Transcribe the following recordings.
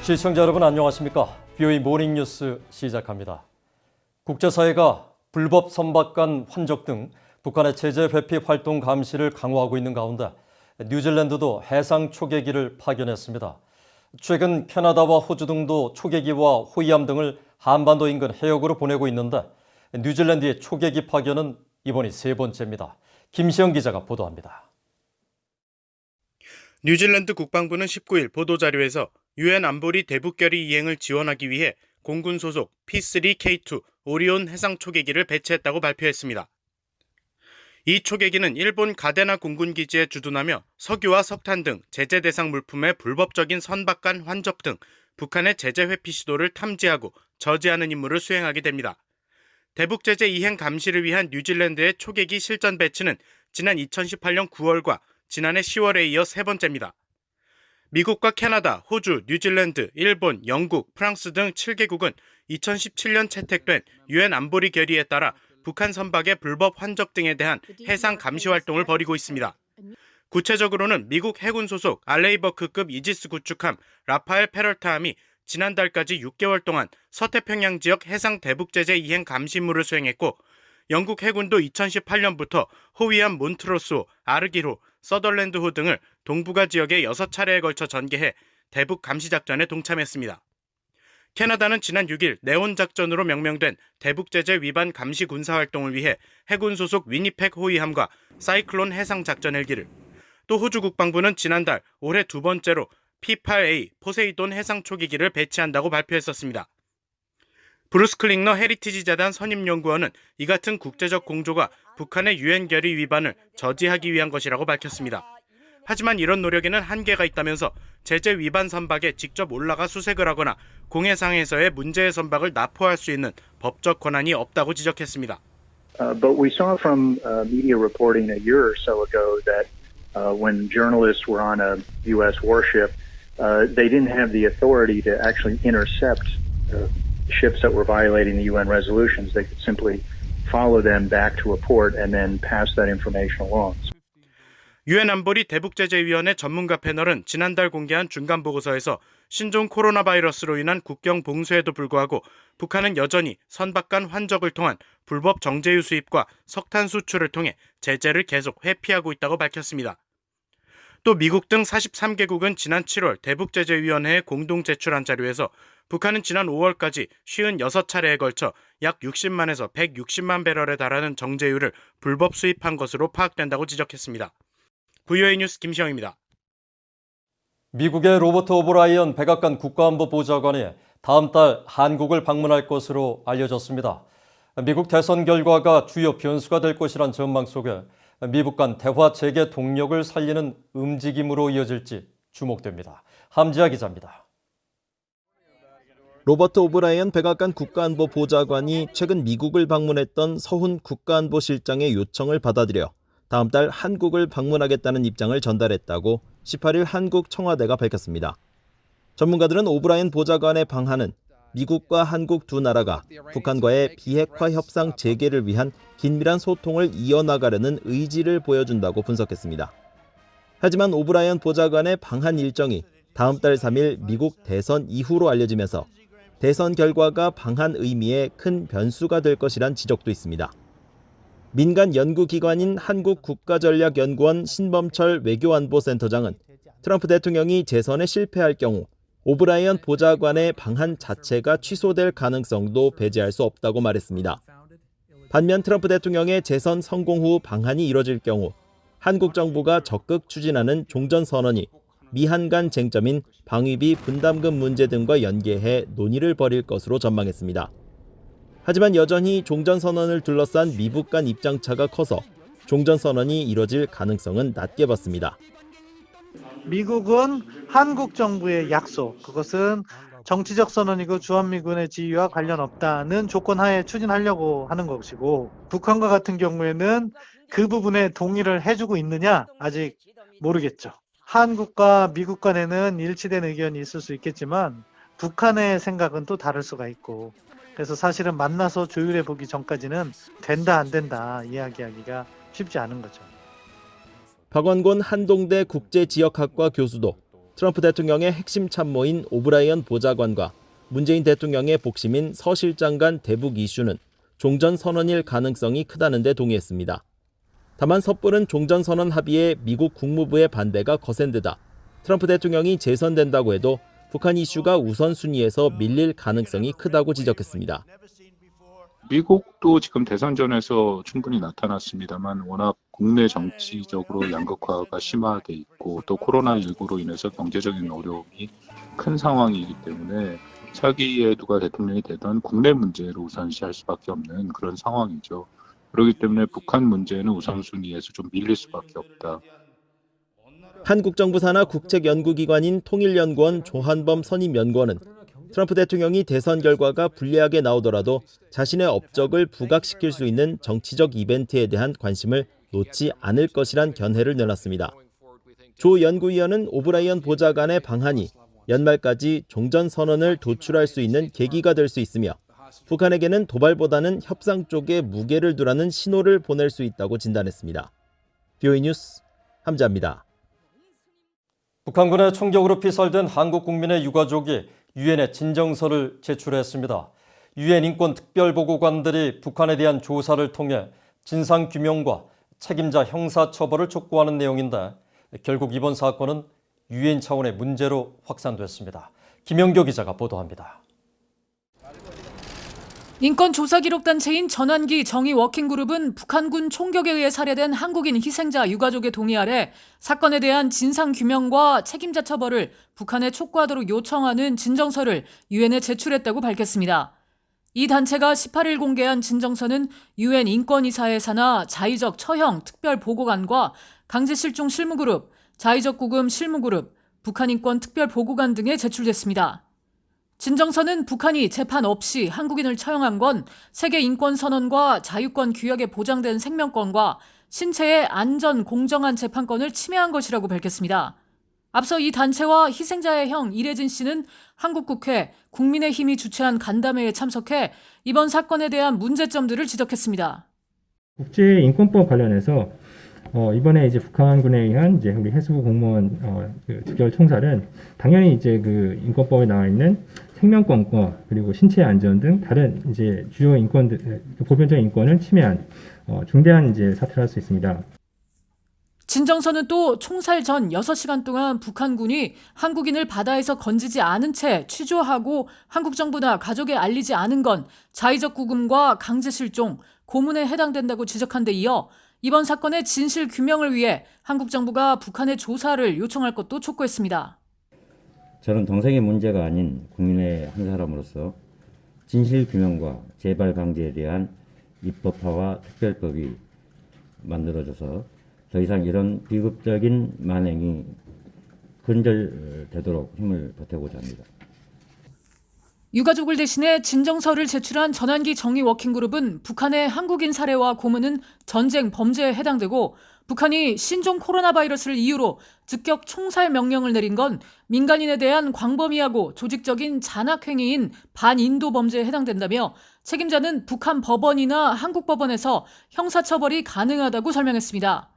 시청자 여러분 안녕하십니까? BOE 모닝뉴스 시작합니다. 국제사회가 불법 선박간 환적 등 북한의 제재 회피 활동 감시를 강화하고 있는 가운데 뉴질랜드도 해상 초계기를 파견했습니다. 최근 캐나다와 호주 등도 초계기와 호위함 등을 한반도 인근 해역으로 보내고 있는데 뉴질랜드의 초계기 파견은 이번이 세 번째입니다. 김시영 기자가 보도합니다. 뉴질랜드 국방부는 19일 보도자료에서 유엔 안보리 대북결의 이행을 지원하기 위해 공군 소속 P3K2 오리온 해상 초계기를 배치했다고 발표했습니다. 이 초계기는 일본 가데나 공군기지에 주둔하며 석유와 석탄 등 제재 대상 물품의 불법적인 선박간 환적 등 북한의 제재 회피 시도를 탐지하고 저지하는 임무를 수행하게 됩니다. 대북 제재 이행 감시를 위한 뉴질랜드의 초계기 실전 배치는 지난 2018년 9월과 지난해 10월에 이어 세 번째입니다. 미국과 캐나다, 호주, 뉴질랜드, 일본, 영국, 프랑스 등 7개국은 2017년 채택된 유엔 안보리 결의에 따라 북한 선박의 불법 환적 등에 대한 해상 감시 활동을 벌이고 있습니다. 구체적으로는 미국 해군 소속 알레이버크급 이지스 구축함 라파엘 페럴타함이 지난달까지 6개월 동안 서태평양 지역 해상 대북 제재 이행 감시 임무를 수행했고, 영국 해군도 2018년부터 호위함 몬트로스호, 아르기호, 서덜랜드호 등을 동북아 지역에 6차례에 걸쳐 전개해 대북 감시 작전에 동참했습니다. 캐나다는 지난 6일 네온 작전으로 명명된 대북 제재 위반 감시 군사 활동을 위해 해군 소속 위니펙 호위함과 사이클론 해상 작전 헬기를, 또 호주 국방부는 지난달 올해 두 번째로 P8A 포세이돈 해상 초계기를 배치한다고 발표했었습니다. 브루스 클링너 헤리티지 재단 선임연구원은 이 같은 국제적 공조가 북한의 유엔 결의 위반을 저지하기 위한 것이라고 밝혔습니다. 하지만 이런 노력에는 한계가 있다면서 제재 위반 선박에 직접 올라가 수색을 하거나 공해상에서의 문제의 선박을 납포할 수 있는 법적 권한이 없다고 지적했습니다. But we saw from media reporting a year or so ago that when journalists were on a U.S. warship, they didn't have the authority to actually intercept ships that were violating the UN resolutions. They could simply follow them back to a port and then pass that information along. 유엔 안보리 대북제재위원회 전문가 패널은 지난달 공개한 중간 보고서에서 신종 코로나 바이러스로 인한 국경 봉쇄에도 불구하고 북한은 여전히 선박 간 환적을 통한 불법 정제유 수입과 석탄 수출을 통해 제재를 계속 회피하고 있다고 밝혔습니다. 또 미국 등 43개국은 지난 7월 대북제재위원회에 공동 제출한 자료에서 북한은 지난 5월까지 56차례에 걸쳐 약 60만에서 160만 배럴에 달하는 정제유를 불법 수입한 것으로 파악된다고 지적했습니다. VOA 뉴스 김시영입니다. 미국의 로버트 오브라이언 백악관 국가안보 보좌관이 다음 달 한국을 방문할 것으로 알려졌습니다. 미국 대선 결과가 주요 변수가 될 것이란 전망 속에 미국 간 대화 재개 동력을 살리는 움직임으로 이어질지 주목됩니다. 함지아 기자입니다. 로버트 오브라이언 백악관 국가안보 보좌관이 최근 미국을 방문했던 서훈 국가안보실장의 요청을 받아들여 다음 달 한국을 방문하겠다는 입장을 전달했다고 18일 한국 청와대가 밝혔습니다. 전문가들은 오브라이언 보좌관의 방한은 미국과 한국 두 나라가 북한과의 비핵화 협상 재개를 위한 긴밀한 소통을 이어나가려는 의지를 보여준다고 분석했습니다. 하지만 오브라이언 보좌관의 방한 일정이 다음 달 3일 미국 대선 이후로 알려지면서 대선 결과가 방한 의미에 큰 변수가 될 것이란 지적도 있습니다. 민간 연구기관인 한국국가전략연구원 신범철 외교안보센터장은 트럼프 대통령이 재선에 실패할 경우 오브라이언 보좌관의 방한 자체가 취소될 가능성도 배제할 수 없다고 말했습니다. 반면 트럼프 대통령의 재선 성공 후 방한이 이뤄질 경우 한국 정부가 적극 추진하는 종전선언이 미한 간 쟁점인 방위비 분담금 문제 등과 연계해 논의를 벌일 것으로 전망했습니다. 하지만 여전히 종전선언을 둘러싼 미국 간 입장차가 커서 종전선언이 이뤄질 가능성은 낮게 봤습니다. 미국은 한국 정부의 약속, 그것은 정치적 선언이고 주한미군의 지위와 관련 없다는 조건 하에 추진하려고 하는 것이고, 북한과 같은 경우에는 그 부분에 동의를 해주고 있느냐 아직 모르겠죠. 한국과 미국 간에는 일치된 의견이 있을 수 있겠지만 북한의 생각은 또 다를 수가 있고, 그래서 사실은 만나서 조율해 보기 전까지는 된다 안 된다 이야기하기가 쉽지 않은 거죠. 박원곤 한동대 국제지역학과 교수도 트럼프 대통령의 핵심 참모인 오브라이언 보좌관과 문재인 대통령의 복심인 서 실장 간 대북 이슈는 종전선언일 가능성이 크다는 데 동의했습니다. 다만 섣부른 종전선언 합의에 미국 국무부의 반대가 거센 데다 트럼프 대통령이 재선된다고 해도 북한 이슈가 우선순위에서 밀릴 가능성이 크다고 지적했습니다. 미국도 지금 대선전에서 충분히 나타났습니다만 워낙 국내 정치적으로 양극화가 심화돼 있고 또 코로나19로 인해서 경제적인 어려움이 큰 상황이기 때문에 차기에 누가 대통령이 되던 국내 문제로 우선시할 수밖에 없는 그런 상황이죠. 그렇기 때문에 북한 문제는 우선순위에서 좀 밀릴 수밖에 없다. 한국 정부 산하 국책연구기관인 통일연구원 조한범 선임연구원은 트럼프 대통령이 대선 결과가 불리하게 나오더라도 자신의 업적을 부각시킬 수 있는 정치적 이벤트에 대한 관심을 놓지 않을 것이란 견해를 내놨습니다. 조 연구위원은 오브라이언 보좌관의 방한이 연말까지 종전선언을 도출할 수 있는 계기가 될 수 있으며 북한에게는 도발보다는 협상 쪽에 무게를 두라는 신호를 보낼 수 있다고 진단했습니다. BOE 뉴스 함자입니다. 북한군의 총격으로 피살된 한국 국민의 유가족이 유엔에 진정서를 제출했습니다. 유엔 인권특별보고관들이 북한에 대한 조사를 통해 진상규명과 책임자 형사처벌을 촉구하는 내용인데 결국 이번 사건은 유엔 차원의 문제로 확산됐습니다. 김영교 기자가 보도합니다. 인권조사기록단체인 전환기 정의워킹그룹은 북한군 총격에 의해 살해된 한국인 희생자 유가족의 동의 아래 사건에 대한 진상규명과 책임자 처벌을 북한에 촉구하도록 요청하는 진정서를 유엔에 제출했다고 밝혔습니다. 이 단체가 18일 공개한 진정서는 유엔 인권이사회 산하 자의적 처형 특별보고관과 강제실종 실무그룹, 자의적 구금 실무그룹, 북한인권 특별보고관 등에 제출됐습니다. 진정서는 북한이 재판 없이 한국인을 처형한 건 세계 인권선언과 자유권 규약에 보장된 생명권과 신체의 안전 공정한 재판권을 침해한 것이라고 밝혔습니다. 앞서 이 단체와 희생자의 형 이래진 씨는 한국 국회 국민의힘이 주최한 간담회에 참석해 이번 사건에 대한 문제점들을 지적했습니다. 국제인권법 관련해서 이번에 이제 북한군에 의한 이제 우리 해수부 공무원 특별 총살은 당연히 이제 그 인권법에 나와 있는 생명권과 그리고 신체 안전 등 다른 이제 주요 인권들 보편적인 인권을 침해한 중대한 이제 사태를 할 수 있습니다. 진정서는 또 총살 전 6시간 동안 북한군이 한국인을 바다에서 건지지 않은 채 취조하고 한국 정부나 가족에 알리지 않은 건 자의적 구금과 강제 실종, 고문에 해당된다고 지적한 데 이어 이번 사건의 진실 규명을 위해 한국 정부가 북한의 조사를 요청할 것도 촉구했습니다. 저는 동생의 문제가 아닌 국민의 한 사람으로서 진실 규명과 재발 방지에 대한 입법화와 특별법이 만들어져서 더 이상 이런 비극적인 만행이 근절되도록 힘을 보태고자 합니다. 유가족을 대신해 진정서를 제출한 전환기 정의워킹그룹은 북한의 한국인 살해와 고문은 전쟁 범죄에 해당되고 북한이 신종 코로나 바이러스를 이유로 즉격 총살 명령을 내린 건 민간인에 대한 광범위하고 조직적인 잔악행위인 반인도 범죄에 해당된다며 책임자는 북한 법원이나 한국 법원에서 형사처벌이 가능하다고 설명했습니다.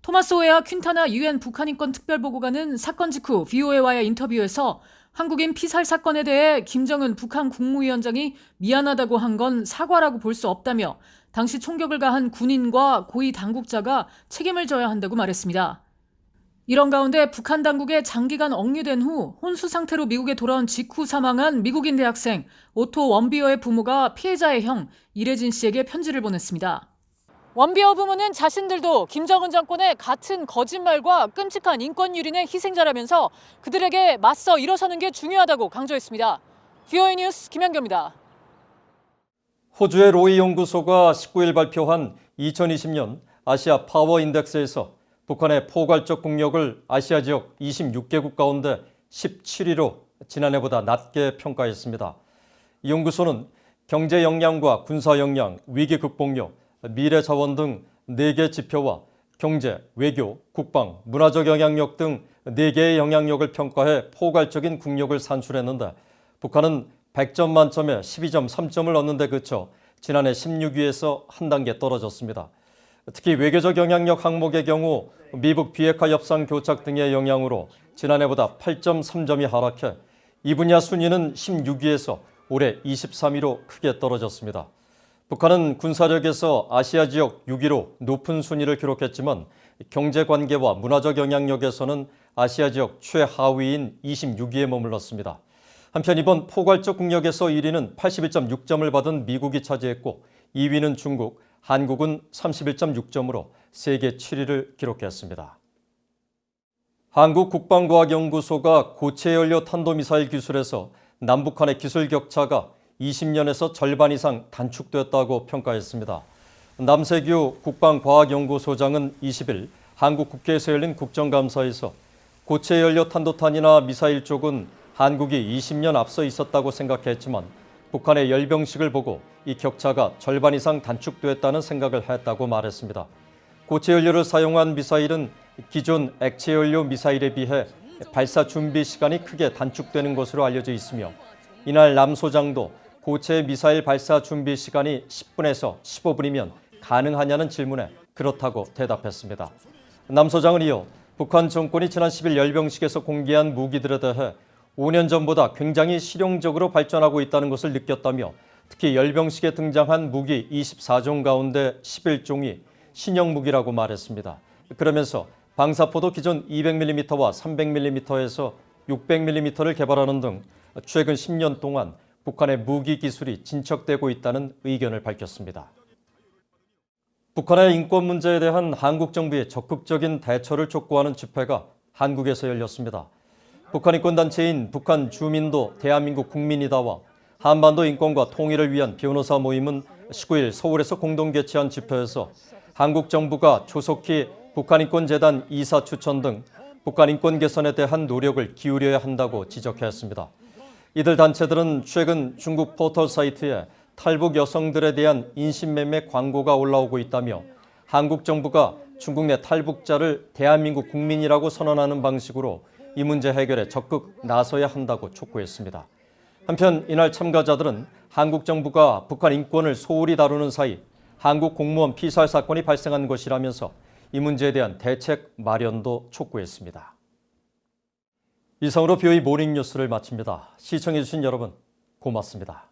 토마스 오에아 퀸타나 유엔 북한인권 특별보고관은 사건 직후 VOA와의 인터뷰에서 한국인 피살 사건에 대해 김정은 북한 국무위원장이 미안하다고 한 건 사과라고 볼 수 없다며 당시 총격을 가한 군인과 고위 당국자가 책임을 져야 한다고 말했습니다. 이런 가운데 북한 당국에 장기간 억류된 후 혼수 상태로 미국에 돌아온 직후 사망한 미국인 대학생 오토 원비어의 부모가 피해자의 형 이래진 씨에게 편지를 보냈습니다. 원비어 부모는 자신들도 김정은 정권의 같은 거짓말과 끔찍한 인권유린의 희생자라면서 그들에게 맞서 일어서는 게 중요하다고 강조했습니다. BOE 뉴스 김현교입니다. 호주의 로이 연구소가 19일 발표한 2020년 아시아 파워 인덱스에서 북한의 포괄적 국력을 아시아 지역 26개국 가운데 17위로 지난해보다 낮게 평가했습니다. 이 연구소는 경제 역량과 군사 역량, 위기 극복력, 미래 자원 등 4개 지표와 경제, 외교, 국방, 문화적 영향력 등 4개의 영향력을 평가해 포괄적인 국력을 산출했는데 북한은 100점 만점에 12.3점을 얻는 데 그쳐 지난해 16위에서 한 단계 떨어졌습니다. 특히 외교적 영향력 항목의 경우 미북 비핵화 협상 교착 등의 영향으로 지난해보다 8.3점이 하락해 이 분야 순위는 16위에서 올해 23위로 크게 떨어졌습니다. 북한은 군사력에서 아시아 지역 6위로 높은 순위를 기록했지만 경제관계와 문화적 영향력에서는 아시아 지역 최하위인 26위에 머물렀습니다. 한편 이번 포괄적 국력에서 1위는 81.6점을 받은 미국이 차지했고 2위는 중국, 한국은 31.6점으로 세계 7위를 기록했습니다. 한국국방과학연구소가 고체연료 탄도미사일 기술에서 남북한의 기술 격차가 20년에서 절반 이상 단축됐다고 평가했습니다. 남세규 국방과학연구소장은 20일 한국 국회에서 열린 국정감사에서 고체연료 탄도탄이나 미사일 쪽은 한국이 20년 앞서 있었다고 생각했지만 북한의 열병식을 보고 이 격차가 절반 이상 단축됐다는 생각을 했다고 말했습니다. 고체연료를 사용한 미사일은 기존 액체연료 미사일에 비해 발사 준비 시간이 크게 단축되는 것으로 알려져 있으며 이날 남 소장도 고체 미사일 발사 준비 시간이 10분에서 15분이면 가능하냐는 질문에 그렇다고 대답했습니다. 남 소장은 이어 북한 정권이 지난 10일 열병식에서 공개한 무기들에 대해 5년 전보다 굉장히 실용적으로 발전하고 있다는 것을 느꼈다며 특히 열병식에 등장한 무기 24종 가운데 11종이 신형 무기라고 말했습니다. 그러면서 방사포도 기존 200mm와 300mm에서 600mm를 개발하는 등 최근 10년 동안 북한의 무기 기술이 진척되고 있다는 의견을 밝혔습니다. 북한의 인권 문제에 대한 한국 정부의 적극적인 대처를 촉구하는 집회가 한국에서 열렸습니다. 북한 인권단체인 북한 주민도 대한민국 국민이다와 한반도 인권과 통일을 위한 변호사 모임은 19일 서울에서 공동 개최한 집회에서 한국 정부가 조속히 북한인권재단 이사 추천 등 북한 인권 개선에 대한 노력을 기울여야 한다고 지적했습니다. 이들 단체들은 최근 중국 포털 사이트에 탈북 여성들에 대한 인신매매 광고가 올라오고 있다며 한국 정부가 중국 내 탈북자를 대한민국 국민이라고 선언하는 방식으로 이 문제 해결에 적극 나서야 한다고 촉구했습니다. 한편 이날 참가자들은 한국 정부가 북한 인권을 소홀히 다루는 사이 한국 공무원 피살 사건이 발생한 것이라면서 이 문제에 대한 대책 마련도 촉구했습니다. 이상으로 BOE 모닝뉴스를 마칩니다. 시청해주신 여러분 고맙습니다.